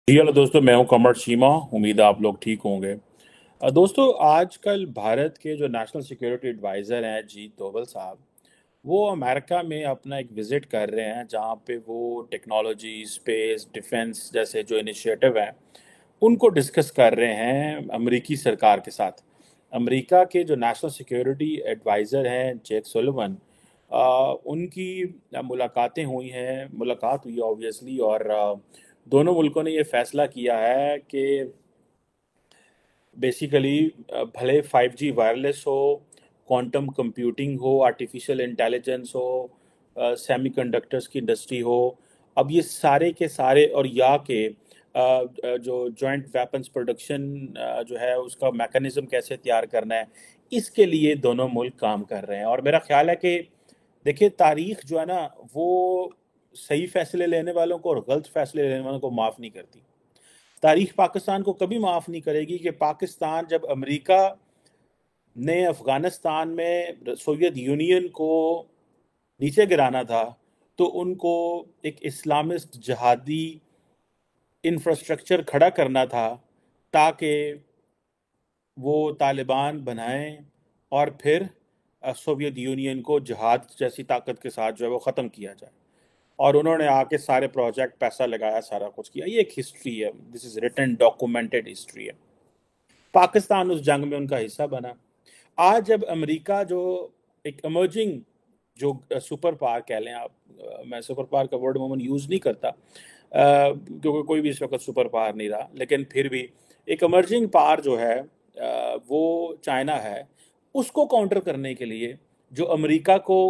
जी hello दोस्तों, मैं हूं कमर शीमा। उम्मीद है आप लोग ठीक होंगे। दोस्तों, आजकल भारत के जो नेशनल सिक्योरिटी एडवाइज़र हैं अजीत डोभाल साहब, वो अमेरिका में अपना एक विज़िट कर रहे हैं, जहां पे वो टेक्नोलॉजी, स्पेस, डिफेंस जैसे जो इनिशिएटिव हैं उनको डिस्कस कर रहे हैं अमेरिकी सरकार के साथ। अमेरिका के जो नेशनल सिक्योरिटी एडवाइज़र हैं जेक सुलिवन, उनकी मुलाकात हुई ऑब्वियसली। और दोनों मुल्कों ने ये फैसला किया है कि बेसिकली भले 5G वायरलेस हो, क्वांटम कंप्यूटिंग हो, आर्टिफिशियल इंटेलिजेंस हो, सेमीकंडक्टर्स की इंडस्ट्री हो, अब ये सारे के सारे और जो जॉइंट वेपन्स प्रोडक्शन जो है उसका मैकेनिज्म कैसे तैयार करना है, इसके लिए दोनों मुल्क काम कर रहे हैं। और मेरा ख्याल है कि देखिए, तारीख जो है ना, वो सही फैसले लेने वालों को और गलत फैसले लेने वालों को माफ़ नहीं करती। तारीख पाकिस्तान को कभी माफ़ नहीं करेगी कि पाकिस्तान, जब अमेरिका ने अफ़गानिस्तान में सोवियत यूनियन को नीचे गिराना था, तो उनको एक इस्लामिस्ट जिहादी इंफ्रास्ट्रक्चर खड़ा करना था, ताकि वो तालिबान बनाएं और फिर सोवियत यूनियन को जिहाद जैसी ताकत के साथ जो है वो ख़त्म किया जाए। और उन्होंने आके सारे प्रोजेक्ट, पैसा लगाया, सारा कुछ किया। ये एक हिस्ट्री है, this is written documented history है। पाकिस्तान उस जंग में उनका हिस्सा बना। आज जब अमेरिका जो एक इमर्जिंग जो सुपर पावर कह लें आप, मैं सुपर पावर का वर्ड अमूमन यूज़ नहीं करता, क्योंकि कोई भी इस वक्त सुपर पावर नहीं रहा, लेकिन फिर भी एक इमर्जिंग पावर जो है वो चाइना है। उसको काउंटर करने के लिए जो अमेरिका को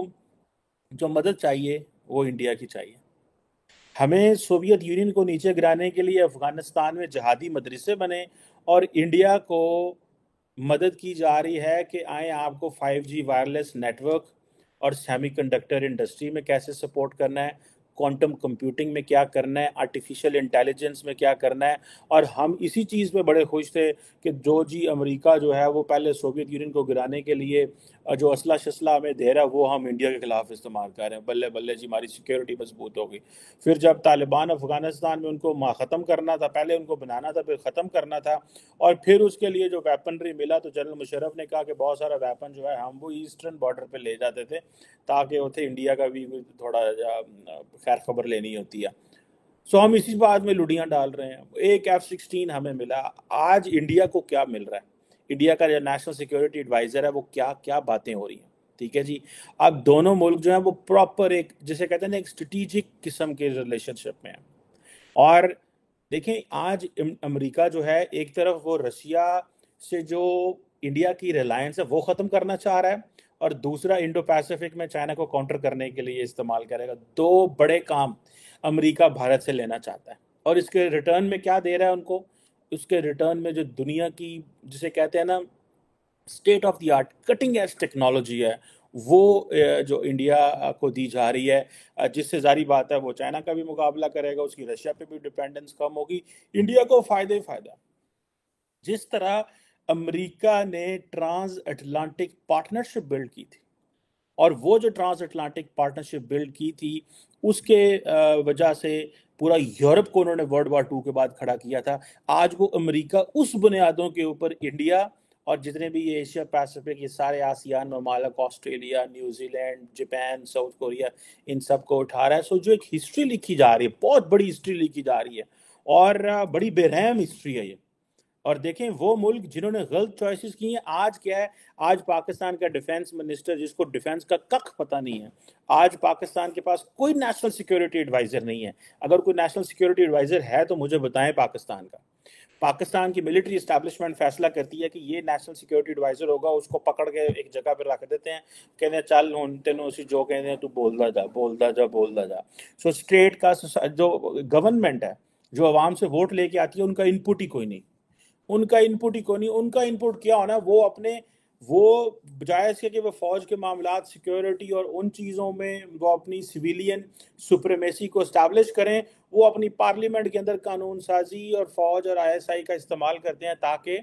जो मदद चाहिए वो इंडिया की चाहिए। हमें सोवियत यूनियन को नीचे गिराने के लिए अफगानिस्तान में जहादी मदरसे बने, और इंडिया को मदद की जा रही है कि आए आपको 5G वायरलेस नेटवर्क और सेमीकंडक्टर इंडस्ट्री में कैसे सपोर्ट करना है, क्वांटम कंप्यूटिंग में क्या करना है, आर्टिफिशियल इंटेलिजेंस में क्या करना है। और हम इसी चीज़ में बड़े खुश थे कि जो जी अमेरिका जो है वो पहले सोवियत यूनियन को गिराने के लिए जो असला शसला हमें दे रहा है, वो हम इंडिया के खिलाफ इस्तेमाल कर रहे हैं। बल्ले बल्ले जी, हमारी सिक्योरिटी मजबूत होगी। फिर जब तालिबान अफगानिस्तान में उनको ख़त्म करना था, पहले उनको बनाना था, फिर ख़त्म करना था, और फिर उसके लिए जो वेपनरी मिला, तो जनरल मुशर्रफ ने कहा कि बहुत सारा वेपन जो है हम वो ईस्टर्न बॉर्डर पे ले जाते थे, ताकि उसे इंडिया का भी थोड़ा खैर खबर लेनी होती है। सो हम इसी बात में लुड़ियां डाल रहे हैं। एक F-16 हमें मिला। आज इंडिया को क्या मिल रहा है? इंडिया का जो नेशनल सिक्योरिटी एडवाइजर है, वो क्या क्या बातें हो रही हैं। ठीक है जी। अब दोनों मुल्क जो है वो प्रॉपर एक, जिसे कहते हैं ना, एक स्ट्रेटेजिक किस्म के रिलेशनशिप में है। और देखें, आज अमेरिका जो है, एक तरफ वो रशिया से जो इंडिया की रिलायंस है वो ख़त्म करना चाह रहा है, और दूसरा इंडो पैसिफिक में चाइना को काउंटर करने के लिए इस्तेमाल करेगा। दो बड़े काम अमेरिका भारत से लेना चाहता है, और इसके रिटर्न में क्या दे रहा है उनको? उसके रिटर्न में जो दुनिया की, जिसे कहते हैं ना, state of the art cutting edge technology है, वो जो इंडिया को दी जा रही है, जिससे जारी बात है वो चाइना का भी मुकाबला करेगा, उसकी रशिया पे भी डिपेंडेंस कम होगी, इंडिया को फ़ायदा ही फ़ायदा। जिस तरह अमेरिका ने ट्रांस अटलांटिक पार्टनरशिप बिल्ड की थी, और वो जो ट्रांस अटलांटिक पार्टनरशिप बिल्ड की थी, उसके वजह से पूरा यूरोप को उन्होंने वर्ल्ड वॉर 2 के बाद खड़ा किया था। आज वो अमेरिका उस बुनियादों के ऊपर इंडिया और जितने भी ये एशिया पैसिफिक, ये सारे आसियान ममालिक, Australia, New Zealand, Japan, South Korea, इन सब को उठा रहा है। सो जो एक हिस्ट्री लिखी जा रही है, बहुत बड़ी हिस्ट्री लिखी जा रही है, और बड़ी बेरहम हिस्ट्री है ये। और देखें, वो मुल्क जिन्होंने गलत चॉइसेस की हैं, आज क्या है? आज पाकिस्तान का डिफेंस मिनिस्टर, जिसको डिफेंस का कख पता नहीं है, आज पाकिस्तान के पास कोई नेशनल सिक्योरिटी एडवाइजर नहीं है। अगर कोई नेशनल सिक्योरिटी एडवाइजर है तो मुझे बताएं पाकिस्तान का। पाकिस्तान की मिलिट्री इस्टेब्लिशमेंट फैसला करती है कि ये नेशनल सिक्योरिटी एडवाइजर होगा, उसको पकड़ के एक जगह पर रख देते हैं, कहते हैं चल हुन तेन उसी जो कहते हैं तू बोलता जा, बोलता जा, बोलता जा। सो स्टेट का जो गवर्नमेंट है, जो आवाम से वोट लेके आती है, उनका इनपुट ही कोई नहीं। उनका इनपुट ही कोई नहीं। उनका इनपुट क्या होना, वो अपने, वो बजाय इसके कि वो फौज के मामलात, सिक्योरिटी और उन चीज़ों में वो अपनी सिविलियन सुप्रीमेसी को इस्टेब्लिश करें, वो अपनी पार्लियामेंट के अंदर कानून साजी और फौज और ISI का इस्तेमाल करते हैं, ताकि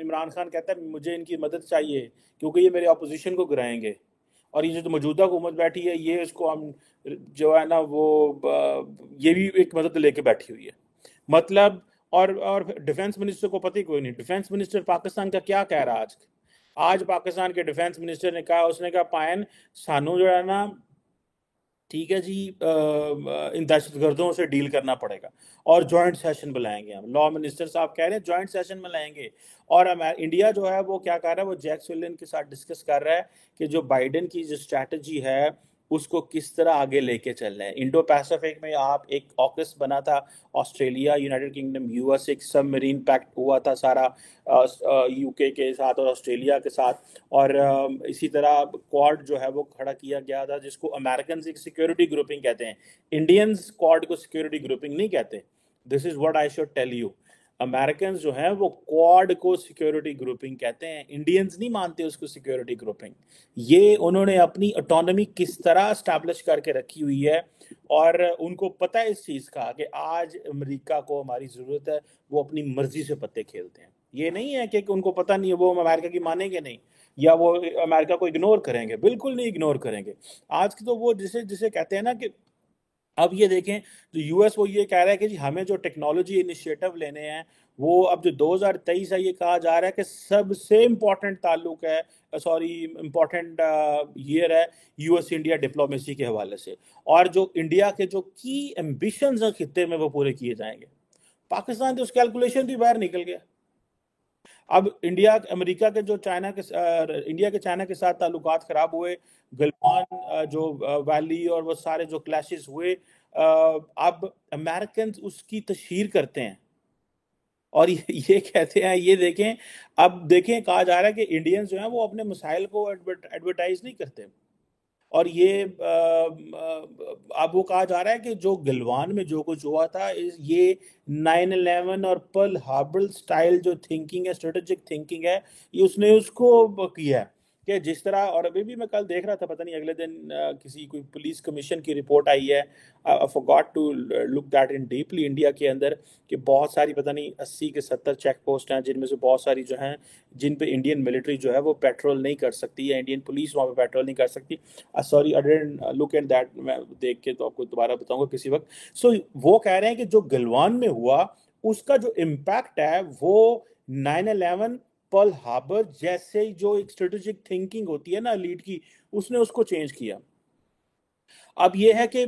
इमरान खान कहता है मुझे इनकी मदद चाहिए, क्योंकि ये मेरे अपोजिशन को गिराएंगे, और ये जो मौजूदा हुकूमत बैठी है, ये इसको हम जो है ना वो ये भी एक मदद लेके बैठी हुई है। मतलब और डिफेंस मिनिस्टर को पता ही कोई नहीं। डिफेंस मिनिस्टर पाकिस्तान का क्या कह रहा है आज? आज पाकिस्तान के डिफेंस मिनिस्टर ने कहा, उसने कहा पायन सानू जो है ना, ठीक है जी, इन दहशतगर्दों से डील करना पड़ेगा और जॉइंट सेशन बुलाएंगे। हम लॉ मिनिस्टर साहब कह रहे हैं जॉइंट सेशन बुलाएंगे। और इंडिया जो है वो क्या कर रहा है, वो जैक सुलिवन के साथ डिस्कस कर रहा है कि जो बाइडेन की जो स्ट्रैटेजी है उसको किस तरह आगे लेके चलना है। इंडो पैसिफिक में आप एक ऑकस बना था, ऑस्ट्रेलिया, यूनाइटेड किंगडम, यूएस, एक सबमरीन पैक्ट हुआ था सारा यूके के साथ और ऑस्ट्रेलिया के साथ। और इसी तरह क्वाड जो है वो खड़ा किया गया था, जिसको अमेरिकन एक सिक्योरिटी ग्रुपिंग कहते हैं। इंडियंस क्वाड को सिक्योरिटी ग्रुपिंग नहीं कहते। This is what I should tell you. American जो है वो क्वाड को सिक्योरिटी ग्रुपिंग कहते हैं, इंडियंस नहीं मानते उसको सिक्योरिटी ग्रुपिंग। ये उन्होंने अपनी ऑटोनॉमी किस तरह स्टैब्लिश करके रखी हुई है, और उनको पता है इस चीज का कि आज अमेरिका को हमारी जरूरत है। वो अपनी मर्जी से पत्ते खेलते हैं। ये नहीं है कि उनको पता नहीं है, वो अमेरिका की मानेंगे नहीं या वो अमेरिका को इग्नोर करेंगे, बिल्कुल नहीं इग्नोर करेंगे। आज की तो वो जिसे जिसे कहते हैं ना कि अब ये देखें, जो यूएस वो ये कह रहा है कि जी हमें जो टेक्नोलॉजी इनिशिएटिव लेने हैं, वो अब जो 2023 है, ये कहा जा रहा है कि सबसे इम्पोर्टेंट ताल्लुक है, सॉरी इम्पोर्टेंट ईयर है यूएस इंडिया डिप्लोमेसी के हवाले से। और जो इंडिया के जो की एम्बिशंस हैं खित्ते में, वो पूरे किए जाएंगे। पाकिस्तान तो उस कैलकुलेशन भी बाहर निकल गया। अब इंडिया अमेरिका के जो इंडिया के चाइना के साथ ताल्लुकात खराब हुए, गलवान जो वैली और वो सारे जो क्लैशेस हुए, अब अमेरिकन उसकी तशहीर करते हैं और ये कहते हैं, ये देखें, अब देखें कहा जा रहा है कि इंडियंस जो हैं वो अपने मसाइल को एडवर्टाइज नहीं करते। और ये अब वो कहा जा रहा है कि जो गलवान में जो कुछ हुआ था, ये 9/11 और पर्ल हार्बर स्टाइल जो थिंकिंग है, स्ट्रेटेजिक थिंकिंग है, ये उसने उसको किया है। कि जिस तरह, और अभी भी मैं कल देख रहा था, पता नहीं अगले दिन किसी कोई पुलिस कमीशन की रिपोर्ट आई है, I forgot to look that in deeply, India के अंदर, कि बहुत सारी पता नहीं 80 के 70 चेक पोस्ट हैं, जिनमें से बहुत सारी जो हैं जिन पे इंडियन मिलिट्री जो है वो पेट्रोल नहीं कर सकती, या इंडियन पुलिस वहाँ पे पेट्रोल नहीं कर सकती। Sorry, I didn't look at that, मैं देख के तो आपको दोबारा बताऊंगा किसी वक्त। सो वो कह रहे हैं कि जो गलवान में हुआ उसका जो इम्पैक्ट है वो 9/11 पर्ल हार्बर जैसे जो एक स्ट्रेटेजिक थिंकिंग होती है ना लीड की, उसने उसको चेंज किया। अब ये है कि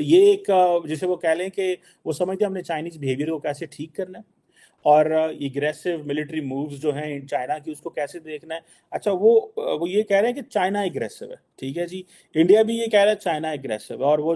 ये एक जैसे वो कह लें कि वो समझते हैं हमने चाइनीज बिहेवियर को कैसे ठीक करना है, और एग्रेसिव मिलिट्री मूव्स जो हैं इन चाइना की उसको कैसे देखना है। अच्छा, वो ये कह रहे हैं कि चाइना एग्रेसिव है, ठीक है जी। इंडिया भी ये कह रहा है चाइना एग्रेसिव है और वो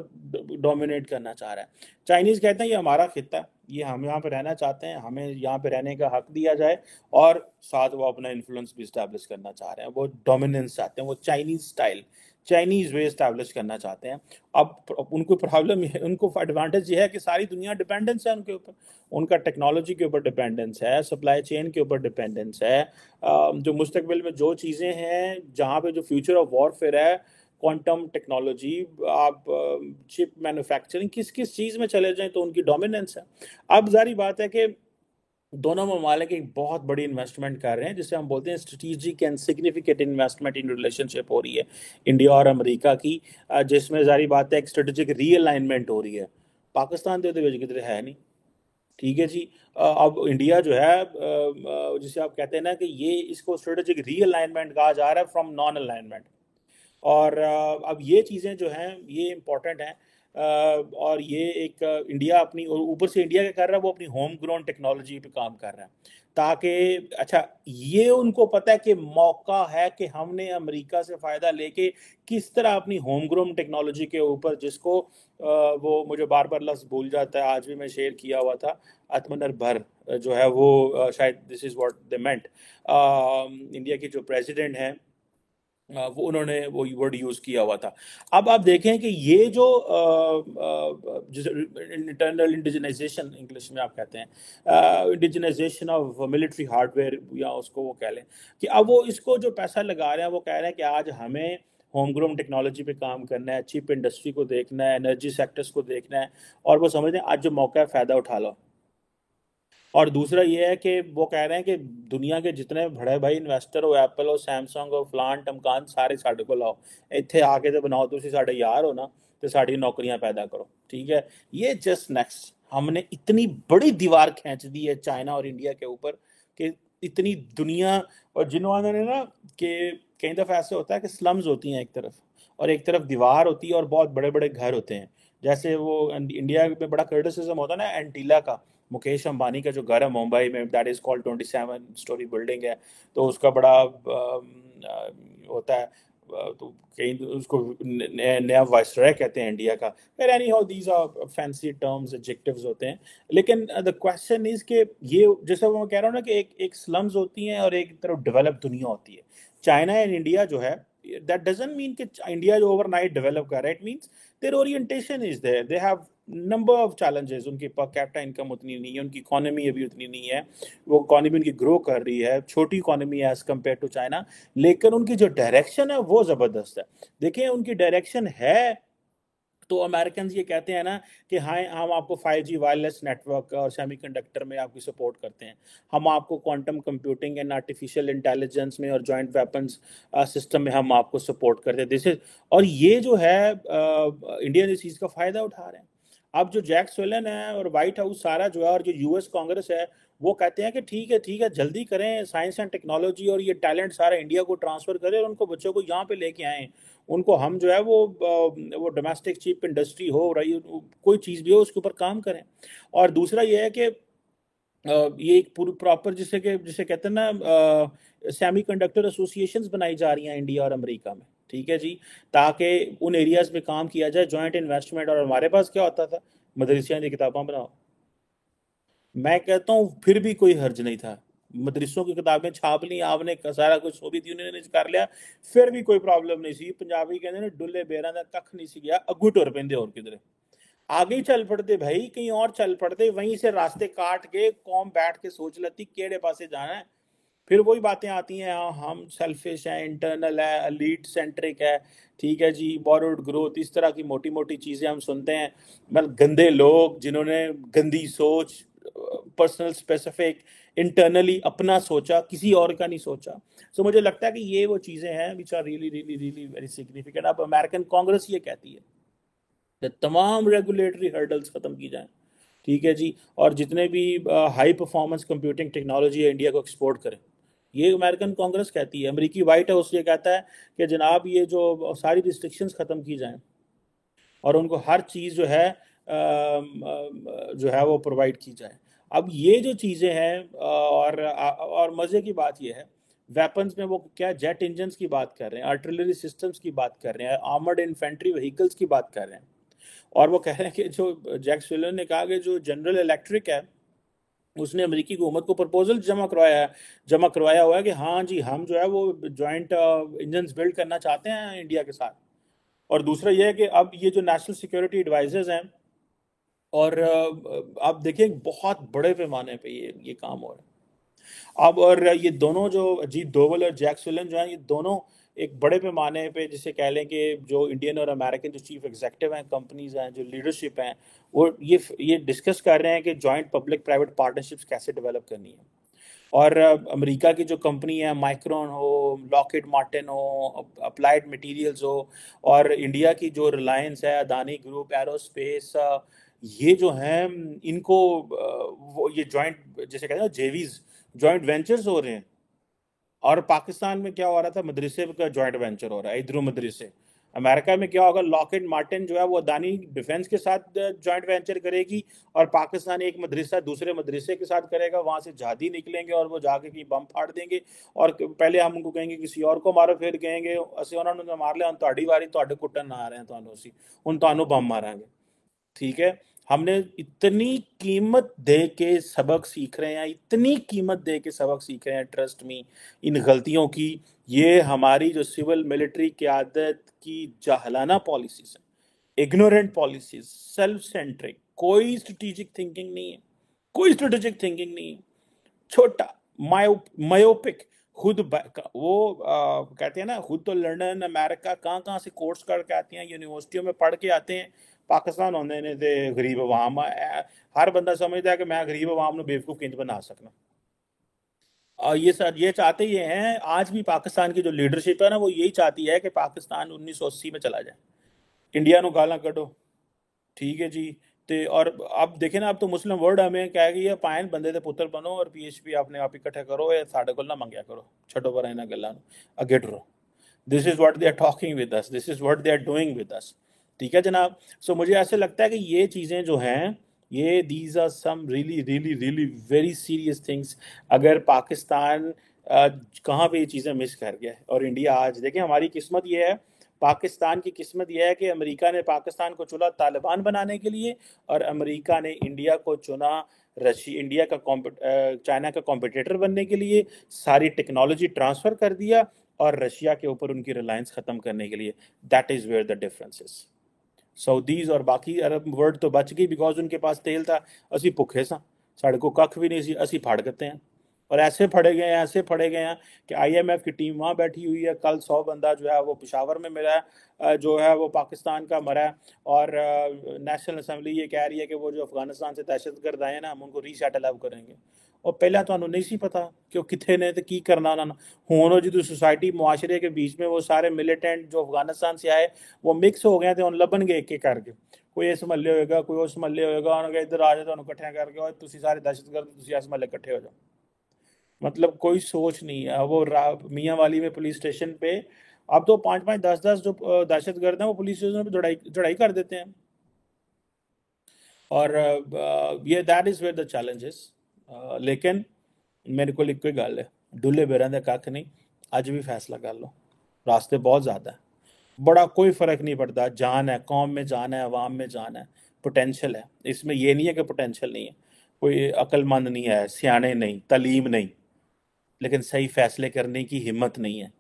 डोमिनेट करना चाह रहा है। चाइनीज कहते हैं ये हमारा खिता है, ये हम यहाँ पे रहना चाहते हैं, हमें यहाँ पे रहने का हक दिया जाए, और साथ वो अपना इन्फ्लुएंस भी स्टैब्लिश करना चाह रहे हैं, वो डोमिनेंस चाहते हैं, वो चाइनीज स्टाइल, चाइनीज वे स्टैब्लिश करना चाहते हैं। अब उनको प्रॉब्लम है, उनको एडवांटेज ये है कि सारी दुनिया डिपेंडेंस है उनके ऊपर, उनका टेक्नोलॉजी के ऊपर डिपेंडेंस है, सप्लाई चेन के ऊपर डिपेंडेंस है। जो मुस्तकबिल में जो चीज़ें हैं, जहाँ पे जो फ्यूचर ऑफ वॉरफेयर है, क्वांटम टेक्नोलॉजी, आप चिप मैन्युफैक्चरिंग, किस किस चीज़ में चले जाएं तो उनकी डोमिनेंस है। अब जारी बात है कि दोनों ममालिक एक बहुत बड़ी इन्वेस्टमेंट कर रहे हैं, जिसे हम बोलते हैं strategic and significant investment in relationship हो रही है इंडिया और अमेरिका की, जिसमें जारी बात है एक स्ट्रेटेजिक रीअलाइनमेंट हो रही है। पाकिस्तान तो किधर है नहीं, ठीक है जी। अब इंडिया जो है, जिसे आप कहते हैं ना कि ये इसको स्ट्रेटेजिक रीअलाइनमेंट कहा जा रहा है फ्रॉम नॉन अलाइनमेंट। और अब ये चीज़ें जो हैं ये इम्पोर्टेंट हैं। और ये एक इंडिया अपनी, और ऊपर से इंडिया क्या कर रहा है, वो अपनी होम ग्रोन टेक्नोलॉजी पे काम कर रहा है, ताकि अच्छा, ये उनको पता है कि मौका है कि हमने अमेरिका से फ़ायदा लेके किस तरह अपनी होम ग्रोन टेक्नोलॉजी के ऊपर, जिसको वो मुझे बार बार लफ्ज़ भूल जाता है, आज भी मैं शेयर किया हुआ था, आत्मनिर्भर भर जो है वो शायद this is what they meant. India के जो प्रेसिडेंट हैं, वो उन्होंने वो वर्ड यूज किया हुआ था। अब आप देखें कि ये जो इंटरनल इंडिजिनाइजेशन इंग्लिश में आप कहते हैं, इंडिजिनाइजेशन ऑफ मिलिट्री हार्डवेयर, या उसको वो कह लें कि अब वो इसको जो पैसा लगा रहे हैं, वो कह रहे हैं कि आज हमें होम ग्रोन टेक्नोलॉजी पे काम करना है, चिप इंडस्ट्री को देखना है, एनर्जी सेक्टर्स को देखना है, और वो समझते हैं आज जो मौका है फ़ायदा उठा लो। और दूसरा ये है कि वो कह रहे हैं कि दुनिया के जितने बड़े भाई इन्वेस्टर हो, एप्पल हो, सैमसंग हो, फलान टमकान, सारे साढ़े को लाओ, ਇੱਥੇ ਆ ਕੇ ਤੇ ਬਣਾਓ, ਤੁਸੀਂ ਸਾਡੇ ਯਾਰ ਹੋ ਨਾ, ਤੇ ਸਾਡੀ ਨੌਕਰੀਆਂ ਪੈਦਾ ਕਰੋ, ठीक है। ये जस्ट नेक्स्ट हमने इतनी बड़ी दीवार खींच दी है चाइना और इंडिया के ऊपर कि इतनी दुनिया, और जिन्होंने ना कि कई दफ़ा ऐसे होता है कि स्लम्स होती हैं एक तरफ, और एक तरफ दीवार होती है और बहुत बड़े बड़े घर होते हैं। जैसे वो इंडिया में बड़ा क्रिटिसिज्म होता है ना एंटीला का, मुकेश अंबानी का जो घर है मुंबई में, that is called 27 story building है। तो उसका बड़ा होता है, तो कहीं उसको नया वाइसरॉय कहते हैं इंडिया का। फिर anyhow these are fancy terms, adjectives होते हैं। लेकिन द क्वेश्चन इज कि ये जैसे वो मैं कह रहा हूँ ना कि एक एक स्लम्स होती हैं और एक तरफ डेवलप दुनिया होती है। चाइना एंड इंडिया जो है, दैट डजंट मीन कि इंडिया जो ओवरनाइट डेवलप कर रहा है, it means their orientation is there, they have number of challenges. उनकी पर कैपिटा इनकम उतनी नहीं है, उनकी इकोनॉमी अभी उतनी नहीं है, वो इकोनॉमी उनकी ग्रो कर रही है, छोटी इकोनॉमी है एज कम्पेयर टू चाइना, लेकिन उनकी जो डायरेक्शन है वो ज़बरदस्त है। देखिए उनकी डायरेक्शन है, तो अमेरिकन ये कहते हैं ना कि हाँ हम आपको 5G वायरलेस नेटवर्क और सेमीकंडक्टर में आपकी सपोर्ट करते हैं, हम आपको quantum computing and artificial intelligence में और जॉइंट वेपन्स सिस्टम में हम आपको सपोर्ट करते हैं, दिस इज। और ये जो है इंडियन इस चीज़ का फ़ायदा उठा रहे हैं। अब जो जैक सोलन है और वाइट हाउस सारा जो है और जो यूएस कांग्रेस है, वो कहते हैं कि ठीक है जल्दी करें, साइंस एंड टेक्नोलॉजी और ये टैलेंट सारा इंडिया को ट्रांसफ़र करें और उनको बच्चों को यहाँ पे लेके आएँ। उनको हम जो है वो डोमेस्टिक चिप इंडस्ट्री हो रही, कोई चीज़ भी हो उसके ऊपर काम करें। और दूसरा ये है कि ये एक पूरी प्रॉपर जिसे कहते हैं ना सेमीकंडक्टर एसोसिएशंस बनाई जा रही हैं इंडिया और अमेरिका में, ठीक है जी, ताकि उन एरियाज में काम किया जाए, जॉइंट इन्वेस्टमेंट। और हमारे पास क्या होता था, मदरसियां की किताबें बनाओ। मैं कहता हूँ फिर भी कोई हर्ज नहीं था, मदरसों की किताबें छाप ली आपने, सारा कुछ सोवियत यूनियन ने कर लिया, फिर भी कोई प्रॉब्लम नहीं सी। पंजाबी कहते ने डुले बेरा का कख नहीं सी गया, अगू टुर पेंदे और किधरे आगे ही चल पड़ते भाई, कहीं और चल पड़ते, वहीं से रास्ते काट के कौम बैठ के सोच लेती केड़े पासे जाना है। फिर वही बातें आती हैं, हाँ हम सेल्फिश हैं, इंटरनल है, एलीट सेंट्रिक है, ठीक है जी, बॉरोड ग्रोथ, इस तरह की मोटी मोटी चीज़ें हम सुनते हैं। मतलब गंदे लोग जिन्होंने गंदी सोच, पर्सनल स्पेसिफिक, इंटरनली अपना सोचा, किसी और का नहीं सोचा। सो मुझे लगता है कि ये वो चीज़ें हैं which are really really really very significant. अब अमेरिकन कांग्रेस ये कहती है कि तमाम रेगुलेटरी हर्डल्स ख़त्म की जाएं, ठीक है जी, और जितने भी हाई परफॉर्मेंस कंप्यूटिंग टेक्नोलॉजी है इंडिया को एक्सपोर्ट करें, ये अमेरिकन कांग्रेस कहती है। अमेरिकी वाइट हाउस ये कहता है कि जनाब ये जो सारी रिस्ट्रिक्शंस ख़त्म की जाएं और उनको हर चीज़ जो है वो प्रोवाइड की जाए। अब ये जो चीज़ें हैं, और मज़े की बात ये है, वेपन्स में वो क्या जेट इंजन्स की बात कर रहे हैं, आर्टिलरी सिस्टम्स की बात कर रहे हैं, आर्मर्ड इन्फेंट्री व्हीकल्स की बात कर रहे हैं। और वो कह रहे हैं कि जो जैक स्विलन ने कहा कि जो जनरल इलेक्ट्रिक है उसने अमेरिकी हुकूमत को प्रपोजल जमा करवाया हुआ है कि हाँ जी हम जो है वो जॉइंट इंजन्स बिल्ड करना चाहते हैं इंडिया के साथ। और दूसरा ये है कि अब ये जो नेशनल सिक्योरिटी एडवाइजर्स हैं, और आप देखें बहुत बड़े पैमाने पे ये काम हो रहा है अब। और ये दोनों जो अजीत डोवल और जैक सुलन जो हैं, ये दोनों एक बड़े पैमाने पे जिसे कह लें कि जो इंडियन और अमेरिकन जो चीफ एग्जीक्यूटिव हैं, कंपनीज हैं, जो लीडरशिप हैं, वो ये डिस्कस कर रहे हैं कि जॉइंट पब्लिक प्राइवेट पार्टनरशिप्स कैसे डेवलप करनी है। और अमेरिका की जो कंपनी है, माइक्रोन हो, लॉकहीड मार्टिन हो, अप्लाइड मटेरियल्स हो, और इंडिया की जो रिलायंस है, अदानी ग्रुप, एरोस्पेस, ये जो हैं इनको वो ये जॉइंट जैसे कहते हैं जेवीज, जॉइंट वेंचर्स हो रहे हैं। और पाकिस्तान में क्या हो रहा था, मदरसे का जॉइंट वेंचर हो रहा है, इधरों मदरसे। अमेरिका में क्या होगा, लॉकहीड मार्टिन जो है वो अदानी डिफेंस के साथ जॉइंट वेंचर करेगी, और पाकिस्तान एक मदरसा दूसरे मदरसे के साथ करेगा, वहां से जहादी निकलेंगे और वो जाके कहीं बम फाड़ देंगे, और पहले हम उनको कहेंगे किसी और को मारो, फिर कहेंगे असं उन्होंने मार लिया, ਤੁਹਾਡੀ ਵਾਰੀ ਤੁਹਾਡੇ ਕੁੱਟਣ ਆ ਰਹੇ हैं ਤੁਹਾਨੂੰ ਅਸੀਂ ਹੁਣ ਤੁਹਾਨੂੰ बम मारांगे, ठीक है। हमने इतनी कीमत दे के सबक सीख रहे हैं, इतनी कीमत दे के सबक सीख रहे हैं, ट्रस्ट मी, इन गलतियों की। ये हमारी जो सिविल मिलिट्री क़यादत की जाहलाना पॉलिसीज हैं, इग्नोरेंट पॉलिसीज, सेल्फ सेंट्रिक, कोई स्ट्रेटेजिक थिंकिंग नहीं है, कोई स्ट्रेटेजिक थिंकिंग नहीं है, छोटा, मायोपिक, खुद वो कहते हैं ना, खुद तो लंदन अमेरिका कहाँ कहाँ से कोर्स करके आते हैं, यूनिवर्सिटियों में पढ़ के आते हैं, पाकिस्तान होने ने ते गरीब अवाम हर बंदा समझता है कि मैं गरीब अवाम को बेवकूफ़ किंज बना सकना। और ये सर ये चाहते ये हैं, आज भी पाकिस्तान की जो लीडरशिप है ना, वो यही चाहती है कि पाकिस्तान 1980 में चला जाए, इंडिया नु गाला कढो, ठीक है जी, ਤੇ ਔਰ अब देखे ना अब तो मुस्लिम वर्ड हमें कह गई है पायन बंदे ਦੇ ਪੁੱਤਰ ਬਣੋ ਔਰ ਪੀਐਚਪੀ ਆਪਣੇ ਆਪ ਇਕੱਠੇ ਕਰੋ ਇਹ ਸਾਡੇ ਕੋਲ ਨਾ ਮੰਗਿਆ ਕਰੋ ਛੱਡੋ ਪਰ ਇਹਨਾਂ ਗੱਲਾਂ ਨੂੰ ਅੱਗੇ ਟਰੋ this is what they are talking with us this is what they are doing with us ठीक है जनाब सो मुझे ऐसे लगता है कि ये चीज़ें जो हैं ये these are some really really really very serious things अगर पाकिस्तान कहाँ पे ये चीज़ें मिस कर गया और इंडिया आज देखें हमारी किस्मत ये है पाकिस्तान की किस्मत यह है कि अमेरिका ने पाकिस्तान को चुना तालिबान बनाने के लिए और अमेरिका ने इंडिया को चुना इंडिया का चाइना का कॉम्पिटिटर बनने के लिए सारी टेक्नोलॉजी ट्रांसफ़र कर दिया और रशिया के ऊपर उनकी रिलायंस ख़त्म करने के लिए that is where the difference is Saudis और बाकी अरब वर्ल्ड तो बच गई बिकॉज उनके पास तेल था असी भुखे सा साढ़े को कख भी नहीं सी असी फाड़ करते हैं और ऐसे फड़े गए हैं कि आईएमएफ की टीम वहाँ बैठी हुई है कल 100 बंदा जो है वो पेशावर में मिला है जो है वो पाकिस्तान का मरा है और नेशनल असम्बली ये कह रही है कि वो जो अफगानिस्तान से दहशतगर्द आए ना हम उनको रीसेटल अब करेंगे और पहला तो नहीं सी पता कि कितने ने तो की करना उन्होंने हूँ जो सोसाइटी मुआशरे के बीच में वो सारे मिलिटेंट जो अफगानिस्तान से आए वो मिक्स हो गए थे हम लभन गए एक एक करके कोई इस महल्ले होएगा कोई उस महल्ले होएगा उन्होंने इधर आ जाओ इकट्ठे करके और तुम सारे दहशतगर्द इस महल्ले इकट्ठे हो जाओ मतलब कोई सोच नहीं है वो मियाँ वाली में पुलिस स्टेशन पे अब तो 5-5 10-10 जो दहशतगर्द हैं वो पुलिस स्टेशन पे चढ़ाई कर देते हैं और ये that is where the challenges लेकिन मेरे को एक गल है डुले बेरां दे कख नहीं अज भी फैसला कर लो रास्ते बहुत ज़्यादा है बड़ा कोई फ़र्क नहीं पड़ता जान है कौम में जान है अवाम में जान है पोटेंशियल है इसमें ये नहीं है कि पोटेंशियल नहीं है कोई अक्लमंद नहीं है सियाने नहीं तलीम नहीं लेकिन सही फैसले करने की हिम्मत नहीं है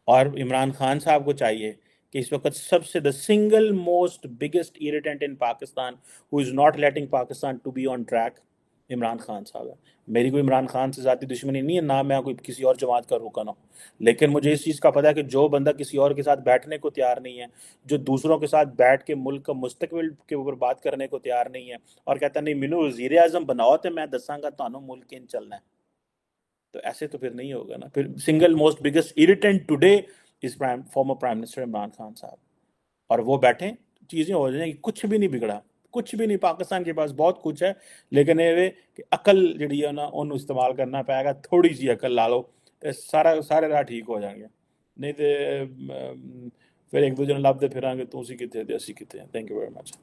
और इमरान खान साहब को चाहिए कि इस वक्त सबसे the single most biggest irritant in Pakistan who is not letting Pakistan to be on track Imran Khan साहब है मेरी कोई इमरान खान से ज़ाती दुश्मनी नहीं है ना मैं कोई किसी और जमात का रुकन हूँ लेकिन मुझे इस चीज़ का पता है कि जो बंदा किसी और के साथ बैठने को तैयार नहीं है जो दूसरों के साथ बैठ के मुल्क का मुस्तकबिल के ऊपर बात करने को तैयार नहीं है और कहता नहीं मैनू वज़ीर आज़म बनाओ तो मैं दसांगा तुहानू मुल्क किन चलना है तो ऐसे तो फिर नहीं होगा ना फिर single most biggest irritant today is former prime minister Imran Khan साहब और वो बैठे चीज़ें हो जाएंगी कुछ भी नहीं बिगड़ा कुछ भी नहीं पाकिस्तान के पास बहुत कुछ है लेकिन ये कि अकल जी है ना उन्होंने इस्तेमाल करना पेगा थोड़ी सी अकल ला लो तो सारे राह ठीक हो जाएंगे नहीं तो फिर एक दूसरे लभते फिर तुम कितने असी कितने थैंक यू वेरी मच